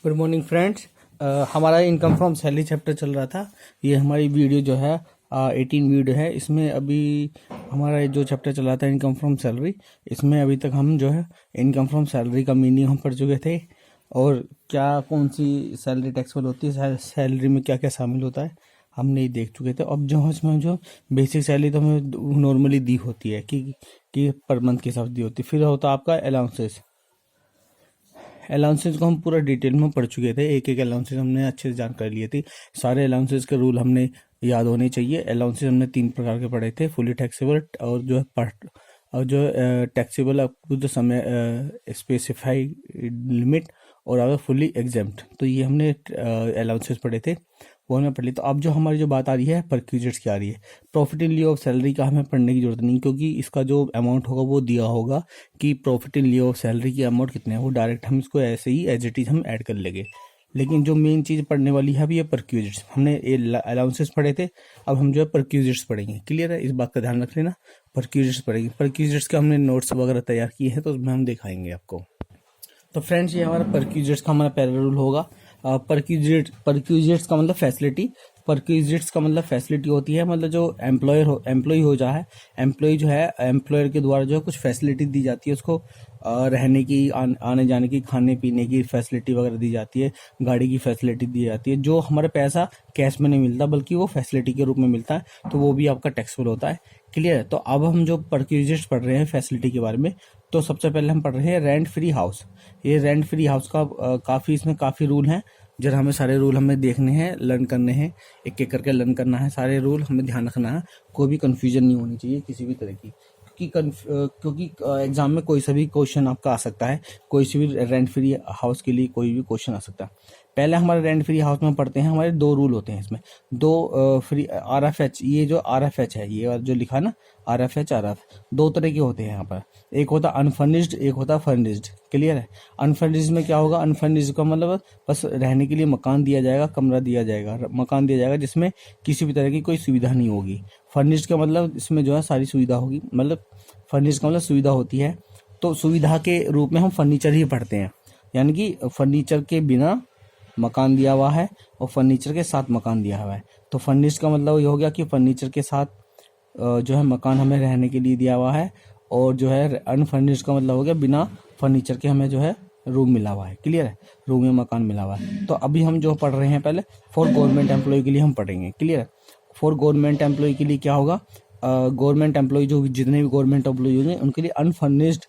Good morning friends. हमारा income from salary chapter चल रहा था। ये हमारी वीडियो जो है 18 वीडियो है। इसमें अभी हमारा जो चैप्टर चल रहा था इनकम फ्रॉम सैलरी, इसमें अभी तक हम जो है इनकम फ्रॉम सैलरी का मीनिंग हम पढ़ चुके थे और क्या कौन सी सैलरी टैक्सेबल होती है, सैलरी में क्या क्या शामिल होता है हमने ये देख चुके थे। अब जो इसमें जो बेसिक सैलरी तो हमें नॉर्मली दी होती है कि पर मंथ के हिसाब से दी होती है। फिर होता है आपका अलाउंसेस। अलाउंसेस को हम पूरा डिटेल में पढ़ चुके थे, एक एक अलाउंसेस हमने अच्छे से जानकारी ली थी। सारे अलाउंसेस के रूल हमने याद होने चाहिए। अलाउंसेस हमने 3 प्रकार के पढ़े थे, फुली टैक्सेबल और जो है पार्ट और जो टैक्सेबल अप टू द समय स्पेसिफाइड लिमिट और अगर फुली एग्जेम्प्ट। तो ये हमने अलाउंसेस पढ़े थे, वो हमने पढ़ ली। तो अब जो हमारी जो बात आ रही है परक्यूजेट्स की आ रही है। प्रॉफिट इन लिeu ऑफ सैलरी का हमें पढ़ने की जरूरत नहीं, क्योंकि इसका जो अमाउंट होगा वो दिया होगा कि प्रॉफिट इन लिeu ऑफ सैलरी की अमाउंट कितने है, वो डायरेक्ट हम इसको ऐसे ही एज इट इज हम ऐड कर लेंगे। लेकिन जो मेन चीज़ पढ़ने वाली है अभी ये परक्यूजेट्स। हमने ये अलाउंसेस पढ़े थे, अब हम जो है परक्यूजेट्स पढ़ेंगे। क्लियर है, इस बात का ध्यान रख लेना। परक्यूजेट्स पढ़ेंगे। परक्यूजेट्स का हमने नोट्स वगैरह तैयार किए हैं, तो उसमें हम दिखाएंगे आपको। तो फ्रेंड्स, ये हमारा परक्यूजेट्स का हमारा पहला रूल होगा। परक्यूजेट्स का मतलब फैसिलिटी। परक्यूजेट्स का मतलब फैसिलिटी होती है, मतलब जो एम्प्लॉय हो जा है, एम्प्लॉय जो है एम्प्लॉयर के द्वारा जो है कुछ फैसिलिटी दी जाती है उसको, रहने की, आने जाने की, खाने पीने की फैसिलिटी वगैरह दी जाती है, गाड़ी की फैसिलिटी दी जाती है। जो हमारा पैसा कैश में नहीं मिलता बल्कि वो फैसिलिटी के रूप में मिलता है, तो वो भी आपका टैक्सेबल होता है। क्लियर है। तो अब हम जो परक्यूजेट्स पढ़ रहे हैं फैसिलिटी के बारे में, तो सबसे पहले हम पढ़ रहे हैं रेंट फ्री हाउस। ये रेंट फ्री हाउस का इसमें काफ़ी रूल हैं। जरा हमें सारे रूल हमें देखने हैं, लर्न करने हैं, एक एक करके लर्न करना है। सारे रूल हमें ध्यान रखना है, कोई भी कंफ्यूजन नहीं होनी चाहिए किसी भी तरह की, क्योंकि एग्जाम में कोई सा भी क्वेश्चन आपका आ सकता है। कोई सी भी रेंट फ्री हाउस के लिए कोई भी क्वेश्चन आ सकता है। पहले हमारे रेंट फ्री हाउस में पढ़ते हैं, हमारे 2 रूल होते हैं इसमें। 2 फ्री RFH, ये जो RFH है, ये जो लिखा ना RFH RF, 2 तरह के होते हैं यहाँ पर। एक होता अनफर्निश्ड, एक होता फर्निश्ड। क्लियर है। अनफर्निश्ड में क्या होगा? अनफर्निश्ड का मतलब बस रहने के लिए मकान दिया जाएगा, कमरा दिया जाएगा, मकान दिया जाएगा जिसमें किसी भी तरह की कोई सुविधा नहीं होगी। फर्निश्ड का मतलब इसमें जो है सारी सुविधा होगी, मतलब फर्निश्ड का मतलब सुविधा होती है। तो सुविधा के रूप में हम फर्नीचर ही पढ़ते हैं, यानी कि फर्नीचर के बिना मकान दिया हुआ है और फर्नीचर के साथ मकान दिया हुआ है। तो फर्निश्ड का मतलब ये हो गया कि फर्नीचर के साथ जो है मकान हमें रहने के लिए दिया हुआ है, और जो है अनफर्निश्ड का मतलब हो गया बिना फर्नीचर के हमें जो है रूम मिला हुआ है। क्लियर है, रूम या मकान मिला हुआ है। तो अभी हम जो पढ़ रहे हैं पहले फॉर गवर्नमेंट एम्प्लॉय के लिए हम पढ़ेंगे। क्लियर है। फॉर गवर्नमेंट एम्प्लॉय के लिए क्या होगा? गवर्नमेंट एम्प्लॉय जो जितने भी गवर्नमेंट एम्प्लॉय होंगे उनके लिए अनफर्निश्ड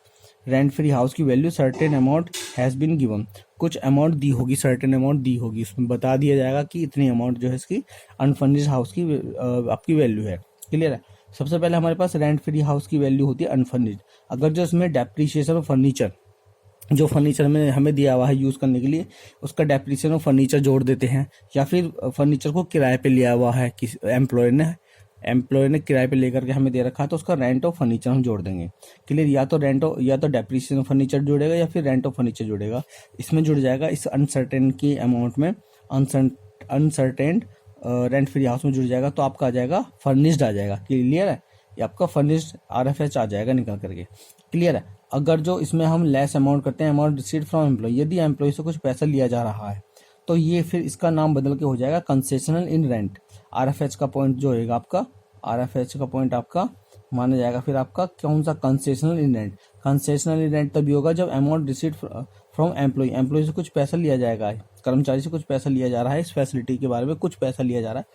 रेंट फ्री हाउस की value certain amount has been given. कुछ अमाउंट दी होगी, सर्टेन अमाउंट दी होगी, उसमें बता दिया जाएगा कि इतनी अमाउंट जो है इसकी अनफर्निश्ड हाउस की आपकी वैल्यू है। क्लियर है। सबसे पहले हमारे पास रेंट फ्री हाउस की वैल्यू होती है अनफर्निश्ड। अगर जो इसमें डेप्रिसिएशन ऑफ फर्नीचर, जो फर्नीचर में हमें दिया हुआ है यूज़ करने के लिए, उसका डेप्रिसिएशन ऑफ फर्नीचर जोड़ देते हैं, या फिर फर्नीचर को किराए पे लिया हुआ है किस एम्प्लॉयर ने किराए पे लेकर के हमें दे रखा है, तो उसका रेंट ऑफ फर्नीचर हम जोड़ देंगे। क्लियर। या तो डेप्रिसिएशन ऑफ फर्नीचर जुड़ेगा या फिर रेंट ऑफ फर्नीचर जुड़ेगा। इसमें जुड़ जाएगा इस अनसर्टेन की अमाउंट में, अनसर्टेन रेंट फ्री हाउस में जुड़ जाएगा, तो आपका आ जाएगा फर्निश्ड आ जाएगा। क्लियर है। ये आपका फर्निश्ड RFH आ जाएगा निकल करके। क्लियर है। अगर जो इसमें हम लेस अमाउंट करते हैं, अमाउंट रिसीव्ड फ्रॉम एम्प्लॉय, यदि एम्प्लॉय से कुछ पैसा लिया जा रहा है, तो ये फिर इसका नाम बदल के हो जाएगा कंसेशनल इन रेंट। RFH का पॉइंट जो होगा आपका, RFH का पॉइंट आपका माना जाएगा फिर आपका कौन सा? कंसेशनल इन रेंट। कंसेशनल इन रेंट तभी होगा जब अमाउंट रिसीव्ड फ्रॉम एम्प्लॉय से कुछ पैसा लिया जाएगा, कर्मचारी से कुछ पैसा लिया जा रहा है, इस फैसिलिटी के बारे में कुछ पैसा लिया जा रहा है,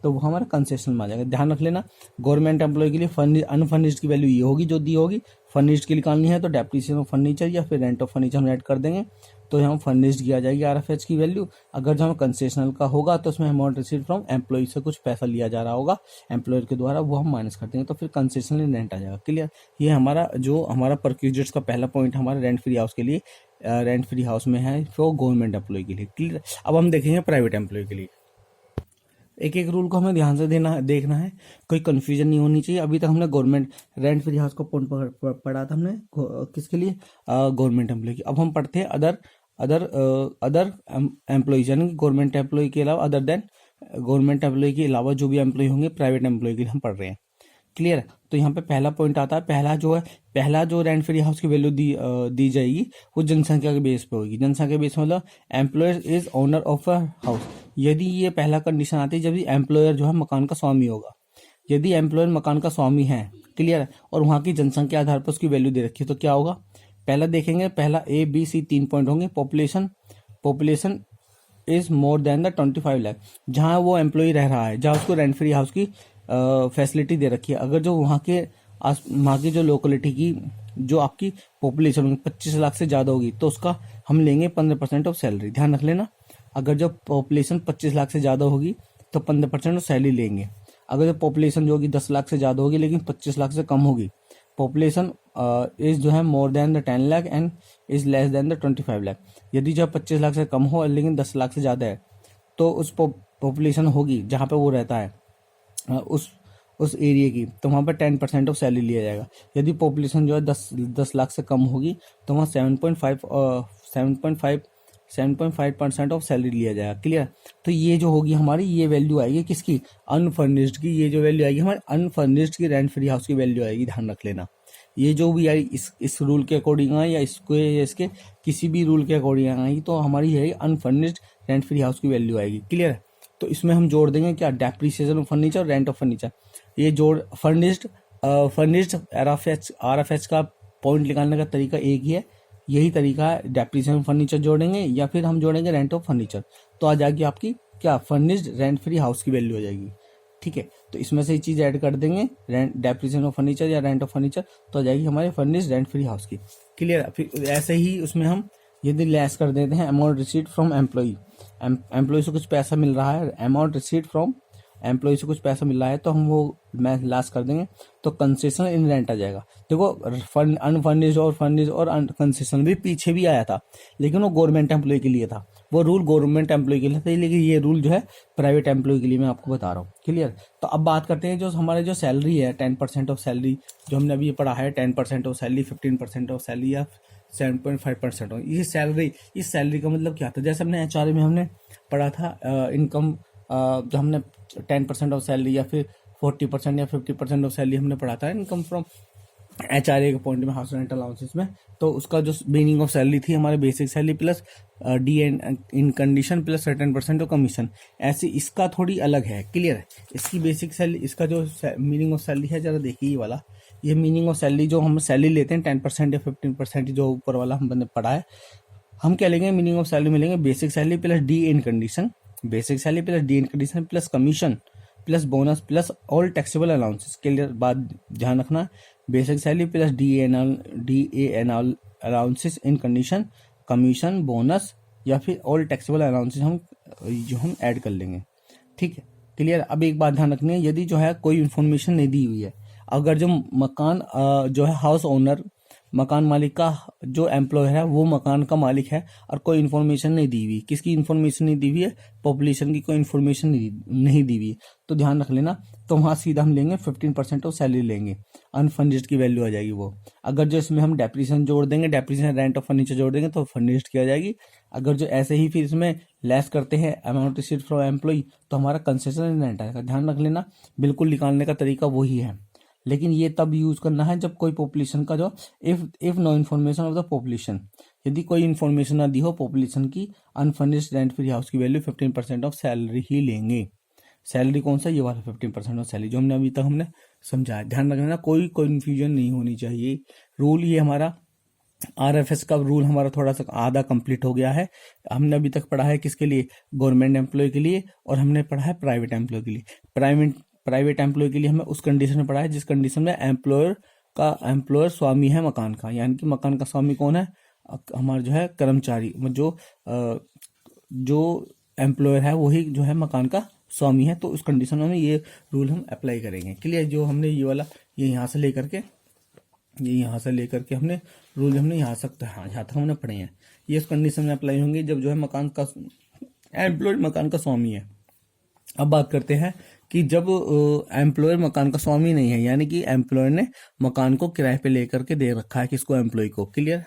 तो वो हमारा कंसेशनल में आ जाएगा। ध्यान रख लेना, गवर्नमेंट एम्प्लॉय के लिए अनफर्निश्ड की वैल्यू ये होगी जो दी होगी। फर्निश्ड की निकालनी है तो डेप्रिसिएशन ऑफ फर्नीचर या फिर रेंट ऑफ फर्नीचर हम ऐड कर देंगे, तो हम फर्निश्ड की आ जाएगी RFH की वैल्यू। अगर जो हम कंसेशनल का होगा तो उसमें अमाउंट रिसीव फ्रॉम एम्प्लॉय से कुछ पैसा लिया जा रहा होगा एम्प्लॉयर के द्वारा, वो हम माइनस कर देंगे, तो फिर कंसेशनल रेंट आ जाएगा। क्लियर। ये हमारा परक्यूजेट्स का पहला पॉइंट हमारे रेंट फ्री हाउस के लिए, रेंट फ्री हाउस में है फॉर गवर्नमेंट एम्प्लॉय के लिए। क्लियर। अब हम देखेंगे प्राइवेट एम्प्लॉय के लिए। एक एक रूल को हमें ध्यान से देखना है, कोई कंफ्यूजन नहीं होनी चाहिए। अभी तक हमने गवर्नमेंट रेंट फ्री हाउस को पढ़ा था हमने किसके लिए? गवर्नमेंट एम्प्लॉय की। अब हम पढ़ते हैं अदर एम्प्लॉयज, यानी कि गवर्नमेंट एम्प्लॉय के अलावा, अदर देन गवर्नमेंट एम्प्लॉय के अलावा जो भी एम्प्लॉय होंगे प्राइवेट एम्प्लॉय के लिए हम पढ़ रहे हैं। क्लियर। तो यहाँ पे पहला पॉइंट आता है, पहला जो रेंट फ्री हाउस की वैल्यू दी जाएगी वो जनसंख्या के बेस पे होगी। जनसंख्या के बेस मतलब employer is owner of a house. यदि ये पहला कंडीशन आती है जब एम्प्लॉयर जो है मकान का स्वामी होगा। यदि एम्प्लॉयर मकान का स्वामी है, क्लियर, और वहां की जनसंख्या आधार पर उसकी वैल्यू दे रखी है, तो क्या होगा, पहला देखेंगे, पहला ए बी सी 3 पॉइंट होंगे। Population is more than the 25 lakh, जहां वो एम्प्लॉय रह रहा है, जहां उसको रेंट फ्री हाउस की फैसिलिटी दे रखी है। अगर जो वहाँ की जो लोकेलिटी की जो आपकी पॉपुलेशन होगी 25 लाख से ज्यादा होगी, तो उसका हम लेंगे 15% ऑफ सैलरी। ध्यान रख लेना, अगर जो पॉपुलेशन 25 लाख से ज्यादा होगी तो 15% ऑफ सैलरी लेंगे। अगर जो पॉपुलेशन जो होगी 10 लाख से ज्यादा होगी लेकिन 25 लाख से कम होगी, पॉपुलेशन इज जो है more than the 10 lakh and is less than the 25 lakh. यदि जो 25 लाख से कम हो लेकिन 10 लाख से ज्यादा है, तो उस पॉपुलेशन होगी जहां पे वो रहता है उस एरिया की, तो वहां पर 10% ऑफ सैलरी लिया जाएगा। यदि पॉपुलेशन जो है 10 लाख से कम होगी तो वहाँ 7.5% ऑफ सैलरी लिया जाएगा। क्लियर। तो ये जो होगी हमारी, ये वैल्यू आएगी किसकी, अनफर्निश्ड की। ये जो वैल्यू आएगी हमारी अनफर्निश्ड की रेंट फ्री हाउस की वैल्यू आएगी। ध्यान रख लेना, ये जो भी आई इस रूल के अकॉर्डिंग आई या इसके किसी भी रूल के अकॉर्डिंग आई, तो हमारी यही अनफर्निश्ड रेंट फ्री हाउस की वैल्यू आएगी। क्लियर है। तो इसमें हम जोड़ देंगे क्या, depreciation of furniture, rent of furniture. ये जोड़ फर्निश्ड RFH का पॉइंट निकालने का तरीका एक ही है, यही तरीका है। डेप्रिसिएशन फर्नीचर जोड़ेंगे या फिर हम जोड़ेंगे रेंट ऑफ फर्नीचर, तो आ जाएगी आपकी क्या, फर्निश्ड रेंट फ्री हाउस की वैल्यू हो जाएगी। ठीक है। तो इसमें से ये चीज ऐड कर देंगे, रेंट डेप्रिसिएशन ऑफ फर्नीचर या रेंट ऑफ फर्नीचर, तो आ जाएगी हमारे फर्निश्ड रेंट फ्री हाउस की। क्लियर। फिर ऐसे ही उसमें हम यदि लेस कर देते हैं amount receipt from employee, employ से कुछ पैसा मिल रहा है, अमाउंट रिसीट फ्रॉम एम्प्लॉय से कुछ पैसा मिल रहा है, तो हम वो लेस कर देंगे, तो कंसेशन इन रेंट आ जाएगा। देखो अनफर्निश्ड और फर्निश्ड और कंसेशन भी पीछे भी आया था, लेकिन वो गवर्नमेंट एम्प्लॉय के लिए था, वो रूल गवर्नमेंट एम्प्लॉय के लिए था, लेकिन ये रूल जो है प्राइवेट एम्प्लॉय के लिए मैं आपको बता रहा हूँ। क्लियर। तो अब बात करते हैं जो हमारे जो सैलरी है 10% ऑफ सैलरी, जो हमने अभी पढ़ा है 10% ऑफ सैलरी, 15% ऑफ सैलरी या 7.5% ऑफ। ये सैलरी, इस सैलरी का मतलब क्या था, जैसे हमने HRA में हमने पढ़ा था इनकम, जो हमने 10% ऑफ सैलरी या फिर 40% या 50% ऑफ सैलरी हमने पढ़ा था इनकम फ्रॉम HRA के पॉइंट में, हाउस रेंट अलाउंसेस में। तो उसका जो मीनिंग ऑफ सैलरी थी हमारे basic salary plus D and in condition plus 10% of commission. ऐसे इसका थोड़ी अलग है। क्लियर है। इसकी बेसिक सैलरी, इसका जो मीनिंग ऑफ सैलरी है, जरा देखिए ये वाला, ये मीनिंग ऑफ सैलरी जो हम सैलरी लेते हैं 10% या 15% जो ऊपर वाला हमने पढ़ा है, हम क्या लेंगे, मीनिंग ऑफ सैलरी मिलेंगे basic salary plus D in condition, basic salary plus D in condition plus commission plus bonus plus all taxable allowances. Clear बात ध्यान रखना, basic salary plus D N allowances in condition, commission, bonus या फिर all taxable allowances हम add कर लेंगे। ठीक है। क्लियर। अब एक बात ध्यान रखनी है, यदि जो है कोई इन्फॉर्मेशन नहीं दी हुई है, अगर जो मकान जो है हाउस ओनर, मकान मालिक का जो एम्प्लॉयर है वो मकान का मालिक है और कोई इन्फॉर्मेशन नहीं दी हुई, किसकी इन्फॉर्मेशन नहीं दी हुई है, पॉपुलेशन की कोई इन्फॉर्मेशन नहीं दी हुई, तो ध्यान रख लेना, तो वहां सीधा हम लेंगे 15% ऑफ सैलरी लेंगे, अनफर्निश्ड की वैल्यू आ जाएगी वो। अगर जो इसमें हम डेप्रिसिएशन जोड़ देंगे, डेप्रिसिएशन रेंट ऑफ फर्नीचर जोड़ देंगे तो फर्निश्ड की आ जाएगी। अगर जो ऐसे ही फिर इसमें लेस करते हैं अमाउंट रिसीव्ड फ्रॉम एम्प्लॉय, तो हमारा कंसेशन इन रेंट आएगा। ध्यान रख लेना, बिल्कुल निकालने का तरीका वही है, लेकिन ये तब यूज करना है जब कोई पॉपुलेशन का जो if no information of the population, यदि कोई इन्फॉर्मेशन ना दी हो पॉपुलेशन की, अनफर्निश्ड रेंट फ्री हाउस की वैल्यू 15% ऑफ सैलरी ही लेंगे। सैलरी कौन सा, ये वाला 15% ऑफ सैलरी जो हमने अभी तक हमने समझाया। ध्यान रखना, कोई कन्फ्यूजन नहीं होनी चाहिए। रूल ये हमारा RFS का रूल हमारा थोड़ा सा आधा कंप्लीट हो गया है। हमने अभी तक पढ़ा है किसके लिए, गवर्नमेंट एम्प्लॉय के लिए, और हमने पढ़ा है प्राइवेट एम्प्लॉय के लिए। प्राइवेट एम्प्लॉय के लिए हमें उस कंडीशन में पढ़ा है जिस कंडीशन में एम्प्लॉयर स्वामी है मकान का, यानी कि मकान का स्वामी कौन है, हमारा जो है कर्मचारी, जो एम्प्लॉयर है वही जो है मकान का स्वामी है। तो उस कंडीशन में ये रूल हम अप्लाई करेंगे। क्लियर। जो हमने ये वाला ये यहाँ से लेकर के हमने रूल हमने यहाँ तक हमने पढ़े हैं, ये उस कंडीशन में अप्लाई होंगे जब जो है मकान का एम्प्लॉयर मकान का स्वामी है। अब बात करते हैं कि जब एम्प्लॉयर मकान का स्वामी नहीं है, यानी कि एम्प्लॉयर ने मकान को किराए पे लेकर के दे रखा है किसको, एम्प्लॉय को। क्लियर।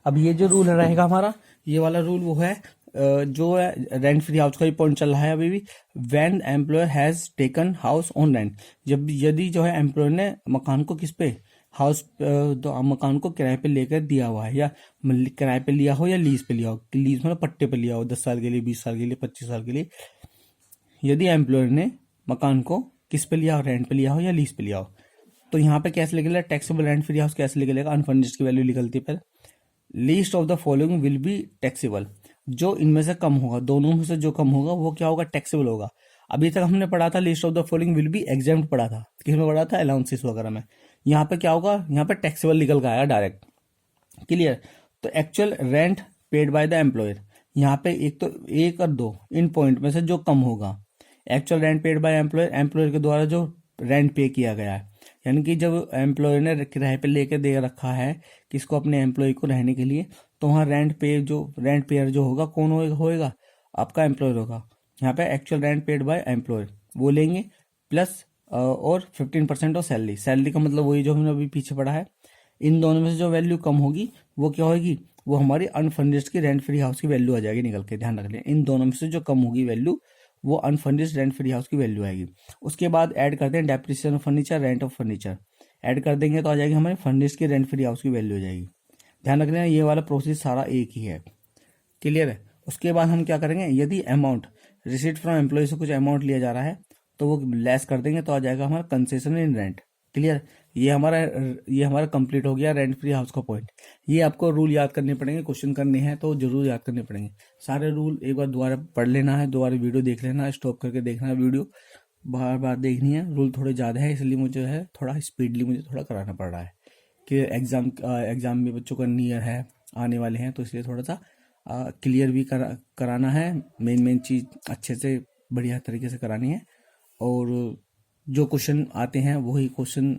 अब ये जो रूल रहेगा हमारा, ये वाला रूल वो है जो है रेंट फ्री हाउस का ही पॉइंट चल रहा है अभी भी। When employer has taken house on rent, जब यदि जो है एम्प्लॉयर ने मकान को किस पे, हाउस तो मकान को किराए पे लेकर दिया हुआ है, या किराए पे लिया हो या लीज पे लिया हो, लीज मतलब पट्टे पे लिया हो 10 साल के लिए, 20 साल के लिए, 25 साल के लिए। यदि एम्प्लॉयर ने मकान को किस पे लिया हो, रेंट पे लिया हो या लीज पे लिया हो, तो यहाँ पे कैसे निकलेगा टैक्सेबल रेंट फ्री हाउस, कैसे निकलेगा, अनफर्निश्ड की वैल्यू निकलती है पहले। Least of the following will be taxable, जो इनमें से कम होगा, दोनों में से जो कम होगा वो क्या होगा, टैक्सेबल होगा। अभी तक हमने पढ़ा था list of the following will be exempt पढ़ा था, किसमें पढ़ा था, अलाउंसेस वगैरह में। यहाँ पे क्या होगा, यहाँ पे टैक्सेबल निकल के आएगा डायरेक्ट। क्लियर। तो actual rent paid by the employer, यहाँ पे एक तो एक और दो इन पॉइंट में से जो कम होगा, actual rent paid by employer, employer के द्वारा जो रेंट पे किया गया है, यानी कि जब एम्प्लॉयर ने किराए पे लेके दे रखा है किसको, अपने एम्प्लॉय को रहने के लिए, तो वहाँ रेंट पेयर जो होगा कौन होएगा, आपका एम्प्लॉयर होगा। यहाँ पे actual rent paid by employer वो लेंगे, प्लस और 15% ऑफ सैलरी। सैलरी का मतलब वही जो हमने अभी पीछे पढ़ा है। इन दोनों में से जो वैल्यू कम होगी वो क्या होगी, वो हमारी अनफर्निश्ड की रेंट फ्री हाउस की वैल्यू आ जाएगी निकल के, ध्यान रख लें। इन दोनों में से जो कम होगी वैल्यू, वो अनफर्निश्ड रेंट फ्री हाउस की वैल्यू आएगी। उसके बाद ऐड करते हैं depreciation of furniture, rent of furniture, add कर देंगे तो आ जाएगी हमारी फर्निश्ड की रेंट फ्री हाउस की वैल्यू हो जाएगी। ध्यान रख लेना ये वाला प्रोसेस सारा एक ही है। क्लियर है। उसके बाद हम क्या करेंगे, यदि अमाउंट रिसीट फ्रॉम एम्प्लॉय से कुछ अमाउंट लिया जा रहा है तो वो लेस कर देंगे तो आ जाएगा हमारा कंसेशन इन रेंट। क्लियर। ये हमारा कंप्लीट हो गया रेंट फ्री हाउस का पॉइंट। ये आपको रूल याद करने पड़ेंगे, क्वेश्चन करने हैं तो जरूर याद करने पड़ेंगे सारे रूल। एक बार दोबारा पढ़ लेना है, दोबारा वीडियो देख लेना है, स्टॉप करके देखना है वीडियो, बार बार देखनी है। रूल थोड़े ज़्यादा है इसलिए मुझे है थोड़ा स्पीडली मुझे थोड़ा कराना पड़ रहा है कि एग्ज़ाम में बच्चों का नियर है, आने वाले हैं, तो इसलिए थोड़ा सा क्लियर भी कराना है। मेन चीज़ अच्छे से बढ़िया तरीके से करानी है, और जो क्वेश्चन आते हैं वही क्वेश्चन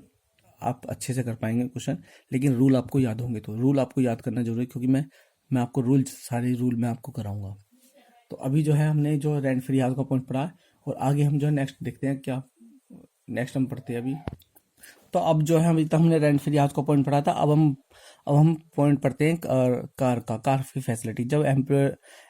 आप अच्छे से कर पाएंगे क्वेश्चन। लेकिन रूल आपको याद होंगे, तो रूल आपको याद करना जरूरी है, क्योंकि मैं आपको सारे रूल मैं आपको कराऊंगा। तो अभी जो है हमने जो रेंट फ्री हाउस का पॉइंट पढ़ा, और आगे हम जो है नेक्स्ट देखते हैं क्या, नेक्स्ट हम पढ़ते हैं अभी। तो अब जो है अभी तक हमने रेंट फ्री हाउस का पॉइंट पढ़ा था, अब हम पॉइंट पढ़ते हैं कार की फैसिलिटी। जब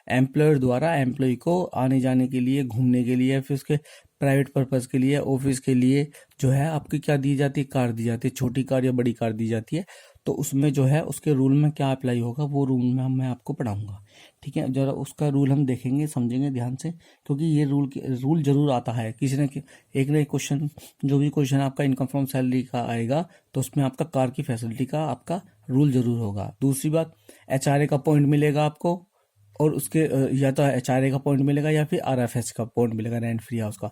एम्प्लॉयर द्वारा एम्प्लॉय को आने जाने के लिए, घूमने के लिए, फिर उसके प्राइवेट पर्पज के लिए, ऑफिस के लिए जो है आपकी क्या दी जाती है, कार दी जाती है, छोटी कार या बड़ी कार दी जाती है। तो उसमें जो है उसके रूल में क्या अप्लाई होगा वो रूल में मैं आपको पढ़ाऊंगा। ठीक है, जरा उसका रूल हम देखेंगे, समझेंगे ध्यान से, क्योंकि ये रूल जरूर आता है किसी न एक ना एक क्वेश्चन। जो भी क्वेश्चन आपका इनकम फ्रॉम सैलरी का आएगा तो उसमें आपका कार की फैसिलिटी का आपका रूल जरूर होगा। दूसरी बात, एचआरए का पॉइंट मिलेगा आपको, और उसके या तो एचआरए का पॉइंट मिलेगा या फिर आरएफएस का पॉइंट मिलेगा, रेंट फ्री हाउस का।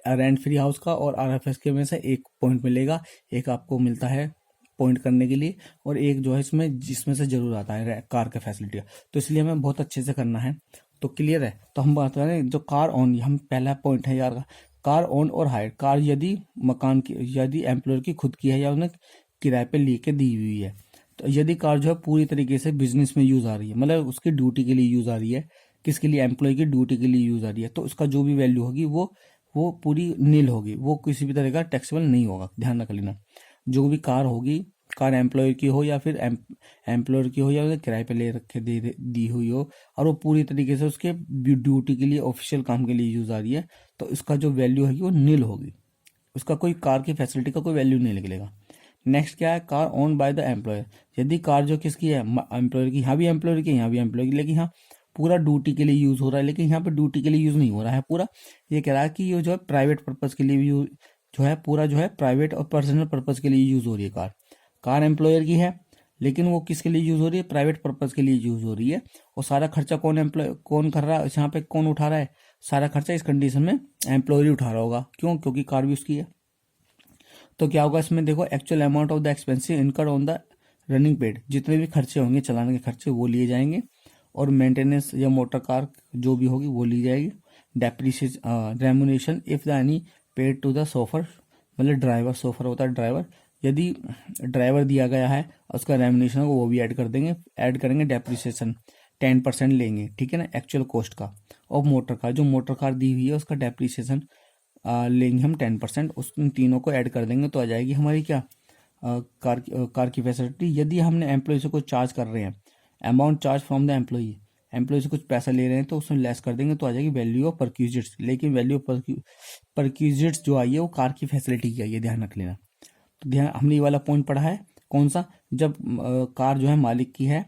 रेंट फ्री हाउस का और आरएफएस के में से एक पॉइंट मिलेगा, एक आपको मिलता है पॉइंट करने के लिए, और एक जो है इसमें जिसमें से जरूर आता है कार का फैसिलिटी। तो इसलिए हमें बहुत अच्छे से करना है। तो क्लियर है। तो हम बात करें जो कार ऑन, हम पहला पॉइंट है यार, कार ऑन और हायर। कार यदि यदि एम्प्लॉयर की खुद की है या उन्हें किराए पे लेके दी हुई है, तो यदि कार जो है पूरी तरीके से बिजनेस में यूज आ रही है, मतलब उसकी ड्यूटी के लिए यूज आ रही है, किसके लिए, एम्प्लॉय की ड्यूटी के लिए यूज आ रही है, तो उसका जो भी वैल्यू होगी वो पूरी नील होगी, वो किसी भी तरह का टैक्सेबल नहीं होगा। ध्यान रख लेना। जो भी कार होगी, कार एम्प्लॉयर की हो या फिर एम्प्लॉयर की हो या उसे किराए पे ले रखे दी हुई हो, और वो पूरी तरीके से उसके ड्यूटी के लिए, ऑफिशियल काम के लिए यूज आ रही है, तो इसका जो वैल्यू होगी वो नील होगी, उसका कोई कार की फैसिलिटी का कोई वैल्यू नहीं निकलेगा। नेक्स्ट क्या है, car own by the employer. यदि कार जो किसकी है, एम्प्लॉयर की, यहाँ भी एम्प्लॉयर की, यहाँ भी एम्प्लॉयर की, लेकिन यहाँ पूरा ड्यूटी के लिए यूज हो रहा है, लेकिन यहाँ पे ड्यूटी के लिए यूज नहीं हो रहा है पूरा। ये कह रहा है कि ये जो है प्राइवेट पर्पज के लिए भी जो है पूरा जो है प्राइवेट और पर्सनल पर्पज के लिए यूज हो रही है कार। कार एम्प्लॉयर की है लेकिन वो किसके लिए यूज हो रही है, प्राइवेट पर्पज के लिए यूज हो रही है। और सारा खर्चा कौन कर रहा है, यहाँ पे कौन उठा रहा है, सारा खर्चा इस कंडीशन में एम्प्लॉयर ही उठा रहा होगा। क्यों? क्योंकि कार भी उसकी है। तो क्या होगा इसमें, देखो, actual amount of the expensive incurred on the running paid, जितने भी खर्चे होंगे चलाने के खर्चे वो लिए जाएंगे, और मेंटेनेंस या मोटर कार जो भी होगी वो ली जाएगी। Depreciation remuneration if the any paid to the chauffeur, मतलब ड्राइवर, सोफर होता है ड्राइवर, यदि ड्राइवर दिया गया है उसका रेमुनेशन वो भी ऐड कर देंगे, ऐड करेंगे। डेप्रिसिएशन 10% लेंगे, ठीक है ना, एक्चुअल कॉस्ट का। और मोटर कार, जो मोटर कार दी हुई है उसका डेप्रिसिएशन लेंगे हम 10%, उस तीनों को ऐड कर देंगे तो आ जाएगी हमारी क्या, कार की फैसिलिटी। यदि हमने एम्प्लॉय से कुछ चार्ज कर रहे हैं, amount charge from the employee, employ से कुछ पैसा ले रहे हैं तो उसमें लेस कर देंगे तो आ जाएगी वैल्यू ऑफ परक्यूजिट्स। लेकिन वैल्यू ऑफ परक्यूजिट्स जो आई है वो कार की फैसिलिटी की आई है, ध्यान रख लेना। तो ध्यान, हमने ये वाला पॉइंट पढ़ा है कौन सा, जब कार जो है मालिक की है,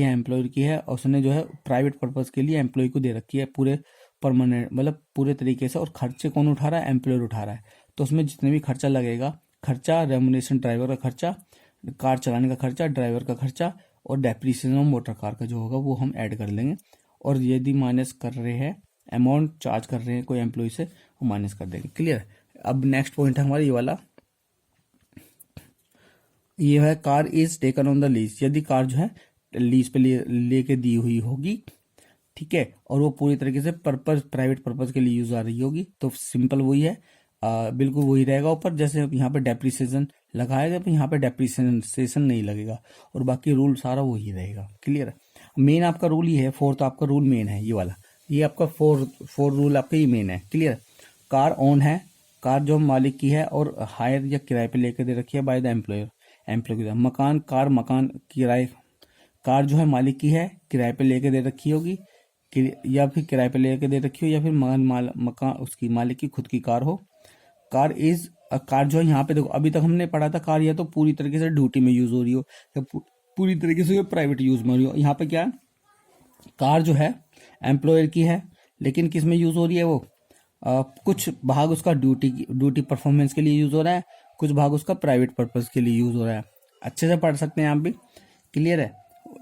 एम्प्लॉयर की है, और उसने जो है प्राइवेट पर्पज के लिए एम्प्लॉय को दे रखी है पूरे परमानेंट, मतलब पूरे तरीके से, और खर्चे कौन उठा रहा है, एम्प्लॉयर उठा रहा है। तो उसमें जितने भी खर्चा लगेगा, खर्चा रेमुनेशन ड्राइवर का खर्चा, कार चलाने का खर्चा, ड्राइवर का खर्चा, और डेप्रिसिएशन ऑफ मोटर कार का जो होगा वो हम ऐड कर लेंगे। और यदि माइनस कर रहे हैं, अमाउंट चार्ज कर रहे हैं कोई एम्प्लॉय से, वो माइनस कर देंगे। क्लियर। अब नेक्स्ट पॉइंट है हमारा ये वाला, ये है car is taken on the lease. यदि कार जो है लीज पे लेके दी हुई होगी, ठीक है, और वो पूरी तरीके से पर्पज, प्राइवेट पर्पज के लिए यूज आ रही होगी, तो सिंपल वही है, बिल्कुल वही रहेगा ऊपर। जैसे यहाँ पे डेप्रिसिएशन लगाएगा, तो यहाँ पे डेप्रिसिएशन नहीं लगेगा, और बाकी रूल सारा वही रहेगा। क्लियर है। मेन आपका रूल ये है, फोर्थ आपका रूल मेन है ये वाला, ये आपका फोर रूल आपका ये मेन है। क्लियर। कार ऑन है, कार जो मालिक की है और हायर या किराए पे लेकर दे रखी है बाय द एम्प्लॉयर, एम्प्लॉय। मकान, कार मकान किराए, कार जो है मालिक की है, किराए पे लेके दे रखी होगी, या फिर किराए पे लेके दे रखी हो, या फिर मकान उसकी मालिक की खुद की कार हो। कार इज, कार जो है यहाँ पे देखो, अभी तक हमने पढ़ा था कार या तो पूरी तरीके से ड्यूटी में यूज हो रही हो, या पूरी तरीके से प्राइवेट यूज में हो रही हो। यहाँ पे क्या है, कार जो है एम्प्लॉयर की है, लेकिन किस में यूज हो रही है वो, कुछ भाग उसका ड्यूटी परफॉर्मेंस के लिए यूज हो रहा है, कुछ भाग उसका प्राइवेट पर्पज के लिए यूज हो रहा है। अच्छे से पढ़ सकते हैं आप भी। क्लियर है।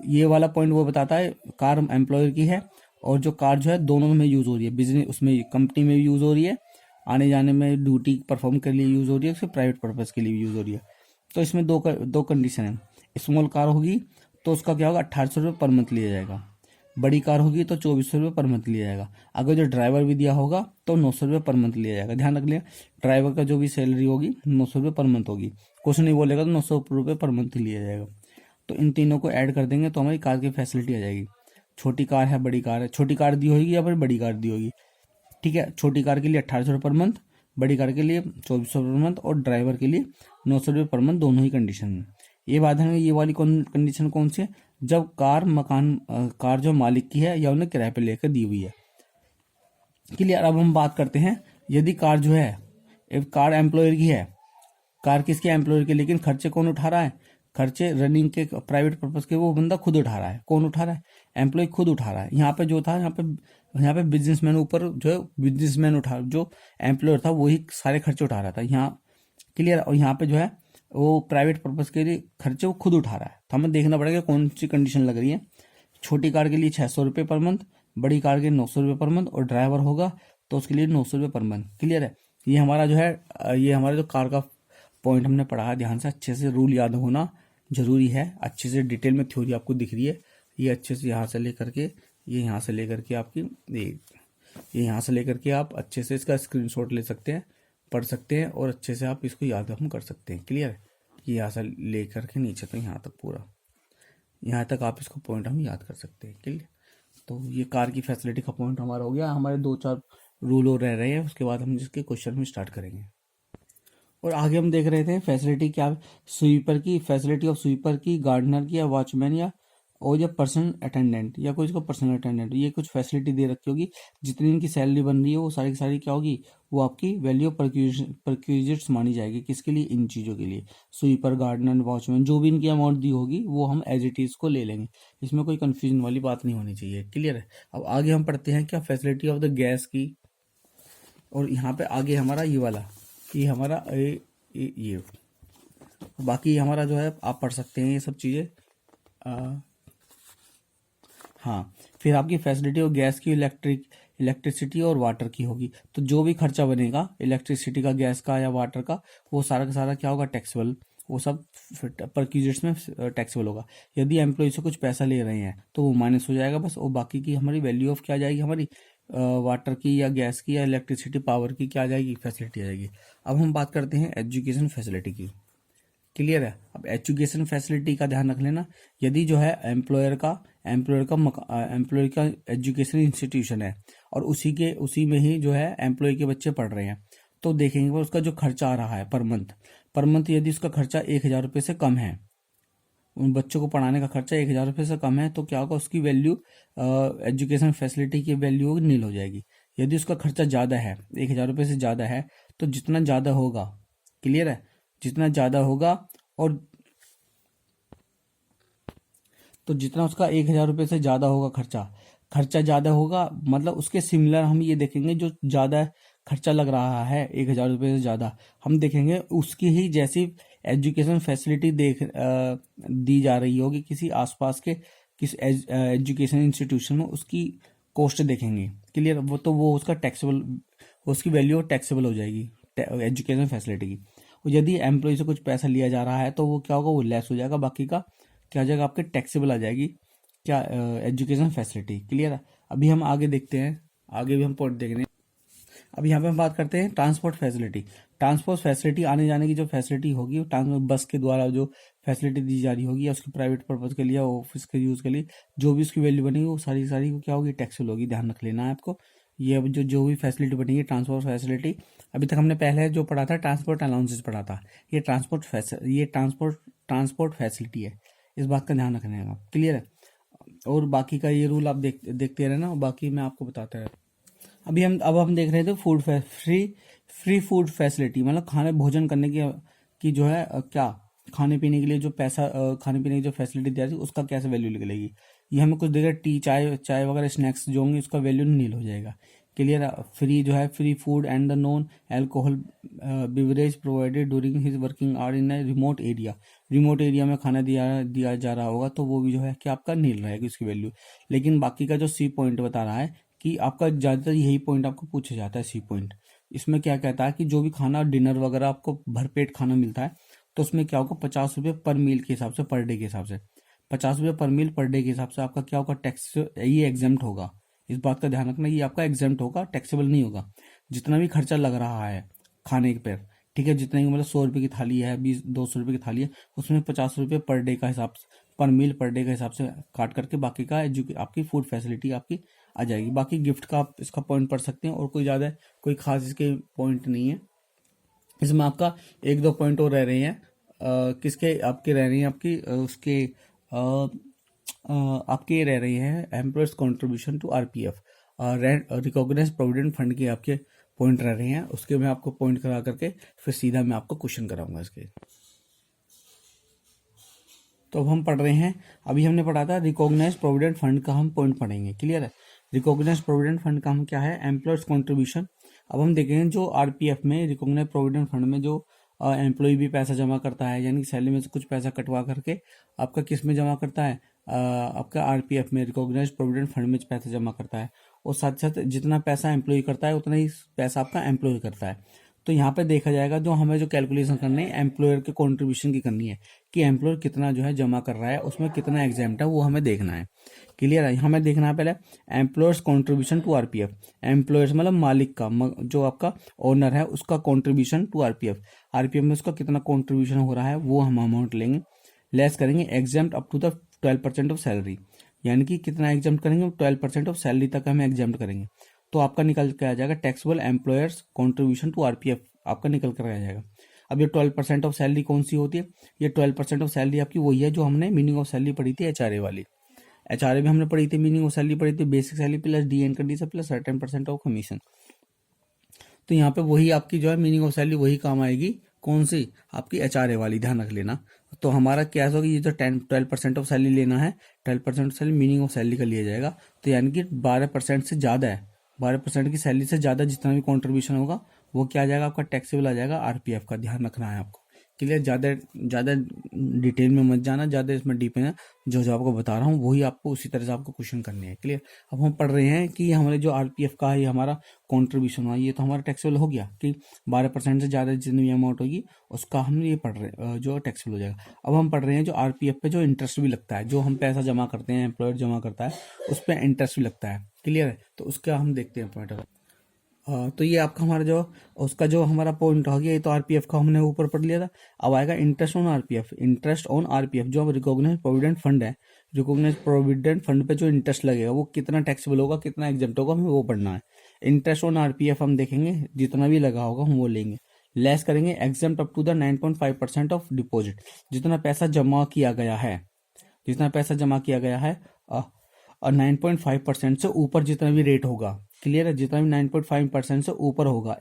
ये वाला पॉइंट वो बताता है कार एम्प्लॉयर की है, और जो कार जो है दोनों में यूज हो रही है, बिजनेस उसमें कंपनी में भी यूज हो रही है, आने जाने में ड्यूटी परफॉर्म के लिए यूज हो रही है, फिर प्राइवेट पर्पज के लिए भी यूज हो रही है। तो इसमें दो कंडीशन है। स्मॉल कार होगी तो उसका क्या होगा, 1800 रुपये पर मंथ लिया जाएगा। बड़ी कार होगी तो 2400 रुपये पर मंथ लिया जाएगा। अगर जो ड्राइवर भी दिया होगा तो 900 रुपये पर मंथ लिया जाएगा। ध्यान रख लिया, ड्राइवर का जो भी सैलरी होगी 900 रुपये पर मंथ होगी, कुछ नहीं बोलेगा तो 900 रुपये पर मंथ लिया जाएगा। तो इन तीनों को ऐड कर देंगे तो हमारी कार की फैसिलिटी आ जाएगी। छोटी कार है, बड़ी कार है, छोटी कार दी होगी या फिर बड़ी कार दी होगी, ठीक है। छोटी कार के लिए 1800 रुपये पर मंथ, बड़ी कार के लिए 2400 रुपये पर मंथ, और ड्राइवर के लिए 900 रुपये पर मंथ, दोनों ही कंडीशन में। ये बात है, ये वाली कंडीशन कौन सी है, जब कार कार जो मालिक की है या उन्हें किराए पे लेकर दी हुई है। क्लियर। अब हम बात करते हैं, यदि कार जो है, कार एम्प्लॉयर की है, कार किसके, एम्प्लॉयर के, लेकिन खर्चे कौन उठा रहा है, खर्चे रनिंग के प्राइवेट पर्पज के वो बंदा खुद उठा रहा है। कौन उठा रहा है, एम्प्लॉय खुद उठा रहा है। यहाँ पे जो था, यहाँ पे बिजनेसमैन ऊपर जो है, बिजनेसमैन उठा, जो एम्प्लॉयर था वही सारे खर्चे उठा रहा था यहाँ। क्लियर। और यहाँ पे जो है वो प्राइवेट पर्पज के लिए खर्चे वो खुद उठा रहा है। तो हमें देखना पड़ेगा कौन सी कंडीशन लग रही है। छोटी कार के लिए 600 रुपये पर मंथ, बड़ी कार के 900 रुपये पर मंथ, और ड्राइवर होगा तो उसके लिए 900 रुपये पर मंथ। क्लियर है। ये हमारा जो है, ये हमारा जो कार का पॉइंट हमने पढ़ा है, ध्यान से अच्छे से रूल याद होना जरूरी है। अच्छे से डिटेल में थ्योरी आपको दिख रही है, ये अच्छे से यहाँ से लेकर के, ये यहाँ से लेकर के आपकी ये यहाँ से लेकर के आप अच्छे से इसका स्क्रीनशॉट ले सकते हैं, पढ़ सकते हैं, और अच्छे से आप इसको याद हम कर सकते हैं। क्लियर है। ये यहाँ से लेकर के नीचे तो यहाँ तक पूरा, यहाँ तक आप इसको पॉइंट हम याद कर सकते हैं। क्लियर। तो ये कार की फैसिलिटी का पॉइंट हमारा हो गया। हमारे 2-4 रूल और रह रहे हैं, उसके बाद हम जिसके क्वेश्चन में स्टार्ट करेंगे। और आगे हम देख रहे थे फैसिलिटी क्या, स्वीपर की फैसिलिटी ऑफ स्वीपर की, गार्डनर की, या वॉचमैन, या और या पर्सनल अटेंडेंट, या कोई इसको पर्सनल अटेंडेंट, ये कुछ फैसिलिटी दे रखी होगी। जितनी इनकी सैलरी बन रही है वो सारी की सारी क्या होगी, वो आपकी वैल्यू ऑफ परक्यूजिट्स मानी जाएगी। किसके लिए, इन चीज़ों के लिए। स्वीपर, गार्डनर, वॉचमैन, जो भी इनकी अमाउंट दी होगी वो हम एज इट इज को ले लेंगे। इसमें कोई कंफ्यूजन वाली बात नहीं होनी चाहिए। क्लियर है। अब आगे हम पढ़ते हैं क्या, फैसिलिटी ऑफ द गैस की। और यहाँ पे आगे हमारा ये वाला, ये हमारा ये बाकी हमारा जो है आप पढ़ सकते हैं ये सब चीज़ें। हाँ, फिर आपकी फैसिलिटी और गैस की, इलेक्ट्रिसिटी और वाटर की होगी। तो जो भी खर्चा बनेगा इलेक्ट्रिसिटी का, गैस का या वाटर का, वो सारा का सारा क्या होगा, टैक्सेबल। वो सब परक्यूजिट्स में टैक्सेबल होगा। यदि एम्प्लॉय से कुछ पैसा ले रहे हैं तो वो माइनस हो जाएगा बस, और बाकी की हमारी वैल्यू ऑफ क्या आ जाएगी, हमारी वाटर की या गैस की या इलेक्ट्रिसिटी पावर की क्या आ जाएगी, फैसिलिटी आ जाएगी। अब हम बात करते हैं एजुकेशन फैसिलिटी की। क्लियर है। अब एजुकेशन फैसिलिटी का ध्यान रख लेना। यदि जो है एम्प्लॉयर का एजुकेशन इंस्टीट्यूशन है, और उसी में ही जो है एम्प्लॉय के बच्चे पढ़ रहे हैं, तो देखेंगे वो उसका जो खर्चा आ रहा है पर मंथ, यदि उसका खर्चा 1000 रुपये से कम है, उन बच्चों को पढ़ाने का खर्चा 1,000 रुपये से कम है तो क्या होगा, उसकी वैल्यू एजुकेशन फैसिलिटी की वैल्यू नील हो जाएगी। यदि उसका खर्चा ज़्यादा है, 1,000 रुपये से ज़्यादा है, तो जितना ज़्यादा होगा, क्लियर है, जितना ज़्यादा होगा और तो जितना उसका 1,000 रुपये से ज़्यादा होगा खर्चा ज़्यादा होगा, मतलब उसके सिमिलर हम ये देखेंगे जो ज़्यादा खर्चा लग रहा है 1,000 रुपये से ज़्यादा, हम देखेंगे उसकी ही जैसी एजुकेशन फैसिलिटी दी जा रही होगी किसी आसपास के किसी एजुकेशन इंस्टीट्यूशन में, उसकी कॉस्ट देखेंगे, क्लियर। वो तो वो उसका टैक्सेबल, उसकी वैल्यू टैक्सेबल हो जाएगी एजुकेशन फैसिलिटी की। और यदि एम्प्लॉय से कुछ पैसा लिया जा रहा है तो वो क्या होगा, वो लेस हो जाएगा, बाकी का क्या आ जाएगा, आपके टैक्सेबल आ जाएगी क्या, एजुकेशन फैसिलिटी, क्लियर है। अभी हम आगे देखते हैं, आगे भी हम पॉइंट देख रहे हैं। अब यहाँ पे हम बात करते हैं ट्रांसपोर्ट फैसिलिटी। ट्रांसपोर्ट फैसिलिटी आने जाने की जो फैसिलिटी होगी, वो ट्रांसपोर्ट बस के द्वारा जो फैसिलिटी दी जा रही होगी, या उसके प्राइवेट पर्पज के लिए, ऑफिस के यूज़ के लिए, जो भी उसकी वैल्यू बनेगी वो सारी सारी क्या होगी, टैक्सेबल होगी, ध्यान रख लेना है आपको। ये अब जो भी फैसिलिटी बनेगी ट्रांसपोर्ट फैसिलिटी, अभी तक हमने पहले जो पढ़ा था ट्रांसपोर्ट अलाउंसेस पढ़ा था, ये ट्रांसपोर्ट फैसिलिटी है, इस बात का ध्यान रखना है, क्लियर है। और बाकी का ये रूल आप देखते रहना, बाकी मैं आपको बताता रहता। अब हम देख रहे थे फ्री फूड फैसिलिटी, मतलब खाने भोजन करने की जो है क्या, खाने पीने के लिए जो पैसा, खाने पीने की जो फैसिलिटी दी जाती है उसका कैसे वैल्यू निकलेगी। ये हमें कुछ देगा, टी चाय चाय वगैरह स्नैक्स जो होंगे उसका वैल्यू नील हो जाएगा, क्लियर। फ्री जो है, free food and the non alcohol beverage provided during his working hour in a remote area में खाना दिया जा रहा होगा तो वो भी जो है कि आपका नील रहेगी उसकी वैल्यू। लेकिन बाकी का जो सी पॉइंट बता रहा है कि आपका ज़्यादातर यही पॉइंट आपको पूछा जाता है, सी पॉइंट। इसमें क्या कहता है कि जो भी खाना डिनर वगैरह आपको भरपेट खाना मिलता है तो उसमें क्या होगा, 50 रुपये पर मील के हिसाब से, पर डे के हिसाब से, 50 रुपये पर मील पर डे के हिसाब से आपका क्या होगा, टैक्स, ये एग्जेम्प्ट होगा। इस बात का ध्यान रखना, ये आपका एग्जेम्प्ट होगा, टैक्सेबल नहीं होगा। जितना भी खर्चा लग रहा है खाने पे, ठीक है, जितना ही मतलब 100 रुपये की थाली है, 200 रुपये की थाली है, उसमें 50 रुपये पर डे का हिसाब से, पर मील पर डे का हिसाब से काट करके बाकी का आपकी फूड फैसिलिटी आपकी आ जाएगी। बाकी गिफ्ट का आप इसका पॉइंट पढ़ सकते हैं, और कोई ज़्यादा कोई खास इसके पॉइंट नहीं है। इसमें आपका एक दो पॉइंट और रह रहे हैं, किसके आपके रह रही हैं, आपकी उसके आपके रह रही हैं employers contribution to RPF, recognise provident fund के आपके पॉइंट रह रहे हैं। उसके मैं आपको पॉइंट करा करके फिर सीधा मैं आपको क्वेश्चन कराऊंगा इसके। तो अब हम पढ़ रहे हैं, अभी हमने पढ़ा था रिकॉग्नाइज प्रोविडेंट फंड का हम पॉइंट पढ़ेंगे, क्लियर है। रिकॉग्नाइज प्रोविडेंट फंड का हम क्या है, एम्प्लॉयर्स कंट्रीब्यूशन। अब हम देखेंगे जो आरपीएफ में, रिकॉग्नाइज प्रोविडेंट फंड में जो एम्प्लॉय भी पैसा जमा करता है, यानी सैलरी में से कुछ पैसा कटवा करके आपका किस में जमा करता है, आपका आरपीएफ में, रिकॉग्नाइज प्रोविडेंट फंड में पैसा जमा करता है। और साथ साथ जितना पैसा एम्प्लॉय करता है उतना ही पैसा आपका एम्प्लॉय करता है। तो यहाँ पे देखा जाएगा, जो हमें जो कैलकुलेशन करनी है एम्प्लॉयर के कंट्रीब्यूशन की करनी है, कि एम्प्लॉयर कितना जो है जमा कर रहा है, उसमें कितना एग्जाम्प्ट है वो हमें देखना है, क्लियर है। हमें देखना है पहले employers contribution to RPF, employers मतलब मालिक का, जो आपका ओनर है उसका कंट्रीब्यूशन टू आरपीएफ, आरपीएफ में उसका कितना कंट्रीब्यूशन हो रहा है वो हम अमाउंट लेंगे, लेस करेंगे exempt up to the 12% of salary, यानी कि कितना एग्जाम्प्ट करेंगे, 12% ऑफ सैलरी तक हमें एग्जाम्प्ट करेंगे। तो आपका निकल के आ जाएगा taxable employers contribution to RPF, आपका निकल कर आ जाएगा। अब ये 12% ऑफ सैलरी कौन सी होती है, ये 12% ऑफ सैलरी आपकी वही है जो हमने मीनिंग ऑफ सैलरी पढ़ी थी एचआरए वाली। एचआरए में हमने पढ़ी थी, मीनिंग ऑफ सैलरी पढ़ी थी, basic salary plus D N condition plus certain percent of commission. तो यहाँ पे वही आपकी जो है मीनिंग ऑफ सैलरी वही काम आएगी, कौन सी, आपकी एचआरए वाली, ध्यान रख लेना। तो हमारा क्या होगा, ये जो 12% ऑफ सैलरी लेना है, 12% of salary meaning of salary का लिया जाएगा, तो यानी कि 12% से ज़्यादा है, 12% की सैलरी से ज़्यादा जितना भी कॉन्ट्रीब्यूशन होगा वो क्या आ जाएगा, आपका टैक्सेबल आ जाएगा आरपीएफ का, ध्यान रखना है आपको, क्लियर। ज़्यादा डिटेल में मत जाना, ज़्यादा इसमें डीप है, जो जो आपको बता रहा हूँ वही आपको उसी तरह से आपको क्वेश्चन करने हैं, क्लियर। अब हम पढ़ रहे हैं कि हमारे जो आरपीएफ का है, ये हमारा कॉन्ट्रीब्यूशन हुआ, ये तो हमारा टैक्सेबल हो गया कि 12% से ज़्यादा जितनी भी अमाउंट होगी उसका हम ये पढ़ रहे हैं जो टैक्सेबल हो जाएगा। अब हम पढ़ रहे हैं जो आरपीएफ पे जो इंटरेस्ट भी लगता है, जो हम पैसा जमा करते हैं, एम्प्लॉयर जमा करता है, उस पर इंटरेस्ट भी लगता है, क्लियर है। तो उसका हम देखते हैं पॉइंट। तो ये आपका हमारा जो उसका जो हमारा पॉइंट हो गया, ये तो आरपीएफ का हमने ऊपर पढ़ लिया था। अब आएगा interest on RPF, interest on RPF जो रिकॉग्नाइज प्रोविडेंट फंड है, रिकॉग्नाइज प्रोविडेंट फंड पे जो इंटरेस्ट लगेगा वो कितना टैक्सेबल होगा, कितना एग्जेम्प्ट होगा, हमें वो पढ़ना है। इंटरेस्ट ऑन आरपीएफ हम देखेंगे, जितना भी लगा होगा हम वो लेंगे, लेस करेंगे exempt up to the 9.5% of deposit. जितना पैसा जमा किया गया है, जितना पैसा जमा किया गया है और 9.5% से ऊपर जितना भी रेट होगा, क्लियर है, जितना भी 9.5% से ऊपर होगा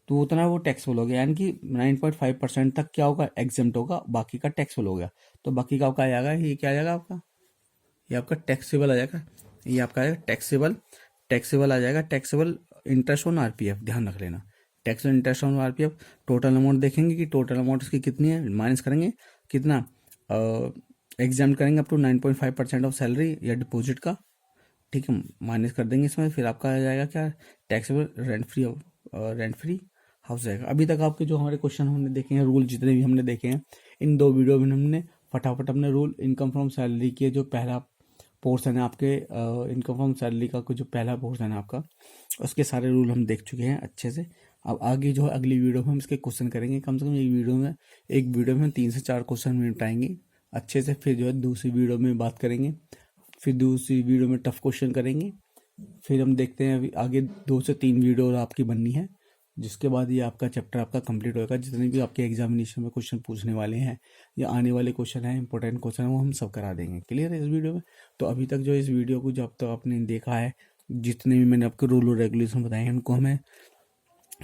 तो उतना वो टैक्सेबल हो गया, यानी कि 9.5% तक क्या होगा, एग्जेम्प्ट होगा, बाकी का टैक्सेबल हो गया। तो बाकी का आपका आ जाएगा, ये क्या आ जाएगा आपका, ये आपका टैक्सेबल आ जाएगा, ये आपका आएगा टैक्सेबल, टैक्सेबल आ जाएगा, टैक्सेबल इंटरेस्ट ऑन आरपीएफ, ध्यान रख लेना, taxable interest on RPF. Total amount देखेंगे कि टोटल अमाउंट इसकी कितनी है, माइनस करेंगे कितना, एग्जाम करेंगे अप टू 9.5% ऑफ सैलरी या डिपॉजिट का, ठीक है, माइनस कर देंगे इसमें, फिर आपका आ जाएगा क्या, टैक्सेबल रेंट फ्री हाउस जाएगा। अभी तक आपके जो हमारे क्वेश्चन हमने देखे हैं, रूल जितने भी हमने देखे हैं, इन 2 वीडियो में हमने फटाफट अपने रूल इनकम फ्रॉम सैलरी के जो पहला पोर्शन है आपके, इनकम फ्रॉम सैलरी का जो पहला पोर्शन है आपका, उसके सारे रूल हम देख चुके हैं अच्छे से। अब आगे जो है अगली वीडियो में हम इसके क्वेश्चन करेंगे, कम से कम एक वीडियो में 3 से 4 क्वेश्चन निपटाएंगे अच्छे से। फिर जो है दूसरी वीडियो में बात करेंगे, फिर दूसरी वीडियो में टफ क्वेश्चन करेंगे, फिर हम देखते हैं अभी आगे 2 से 3 वीडियो और आपकी बननी है, जिसके बाद ये आपका चैप्टर आपका कंप्लीट होगा। जितने भी आपके एग्जामिनेशन में क्वेश्चन पूछने वाले हैं या आने वाले क्वेश्चन हैं, इंपॉर्टेंट क्वेश्चन है, वो हम सब करा देंगे, क्लियर है इस वीडियो में। तो अभी तक जो इस वीडियो को जब तक आपने देखा है, जितने भी मैंने आपको रूल और रेगुलेशन बताए हैं, उनको हमें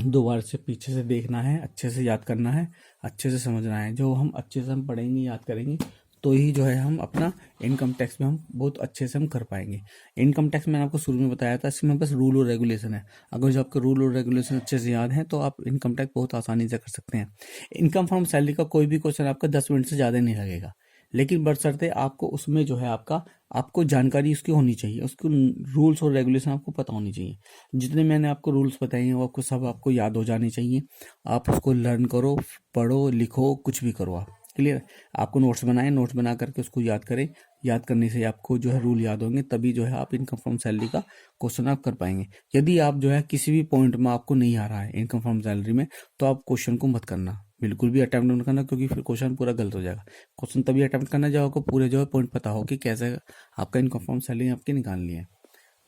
2 बार से पीछे से देखना है, अच्छे से याद करना है, अच्छे से समझना है। जो हम अच्छे से हम पढ़ेंगे, याद करेंगे, तो ही जो है हम अपना इनकम टैक्स में हम बहुत अच्छे से हम कर पाएंगे। इनकम टैक्स मैंने आपको शुरू में बताया था, इसमें बस रूल और रेगुलेशन है। अगर जो आपके रूल और रेगुलेशन अच्छे से याद हैं, तो आप इनकम टैक्स बहुत आसानी से कर सकते हैं। इनकम फ्रॉम सैलरी का कोई भी क्वेश्चन आपका 10 मिनट से ज़्यादा नहीं लगेगा, लेकिन बशर्ते आपको उसमें जो है आपको जानकारी उसकी होनी चाहिए, उसको रूल्स और रेगुलेशन आपको पता होनी चाहिए। जितने मैंने आपको रूल्स बताए हैं वो आपको सब आपको याद हो जाने चाहिए। आप उसको लर्न करो, पढ़ो, लिखो, कुछ भी करो आप, क्लियर। आपको नोट्स बनाएं, नोट्स बना करके उसको याद करें। याद करने से आपको जो है रूल याद होंगे, तभी जो है आप इनकम फ्रॉम सैलरी का क्वेश्चन आप कर पाएंगे। यदि आप जो है किसी भी पॉइंट में आपको नहीं आ रहा है इनकम फ्रॉम सैलरी में, तो आप क्वेश्चन को मत करना, बिल्कुल भी अटेम्प्ट मत करना, क्योंकि फिर क्वेश्चन पूरा गलत हो जाएगा। क्वेश्चन तभी अटेम्प्ट करना जब आपको पूरे जो है पॉइंट पता हो कि कैसे आपका इनकम फ्रॉम सैलरी आपकी निकालनी है।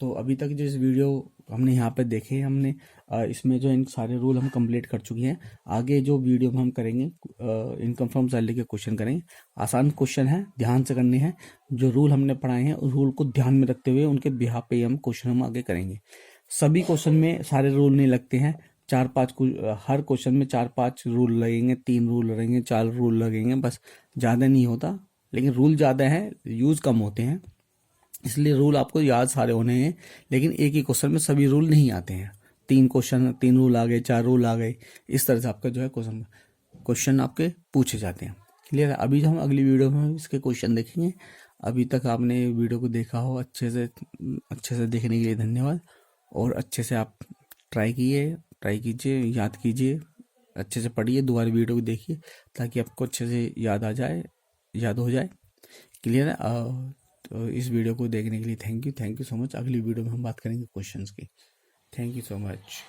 तो अभी तक जो इस वीडियो हमने यहाँ पे देखे, हमने इसमें जो इन सारे रूल हम कंप्लीट कर चुके हैं। आगे जो वीडियो में हम करेंगे इनकम फ्रॉम सैलरी के क्वेश्चन करेंगे। आसान क्वेश्चन है, ध्यान से करने हैं। जो रूल हमने पढ़ाए हैं उस रूल को ध्यान में रखते हुए उनके बिहाफ पे हम क्वेश्चन हम आगे करेंगे। सभी क्वेश्चन में सारे रूल नहीं लगते हैं, 4-5 हर क्वेश्चन में 4-5 रूल लगेंगे, 3 रूल लगेंगे, 4 रूल लगेंगे, बस, ज़्यादा नहीं होता। लेकिन रूल ज़्यादा है, यूज़ कम होते हैं, इसलिए रूल आपको याद सारे होने हैं। लेकिन एक ही क्वेश्चन में सभी रूल नहीं आते हैं। 3 रूल आ गए, 4 रूल आ गए, इस तरह से आपका जो है क्वेश्चन आपके पूछे जाते हैं, क्लियर है। अभी हम अगली वीडियो में इसके क्वेश्चन देखेंगे। अभी तक आपने वीडियो को देखा हो, अच्छे से देखने के लिए धन्यवाद। और अच्छे से आप ट्राई कीजिए, याद कीजिए, अच्छे से पढ़िए, दोबारा वीडियो को देखिए, ताकि आपको अच्छे से याद हो जाए, क्लियर है। तो इस वीडियो को देखने के लिए थैंक यू सो मच। अगली वीडियो में हम बात करेंगे क्वेश्चंस की। Thank you so much.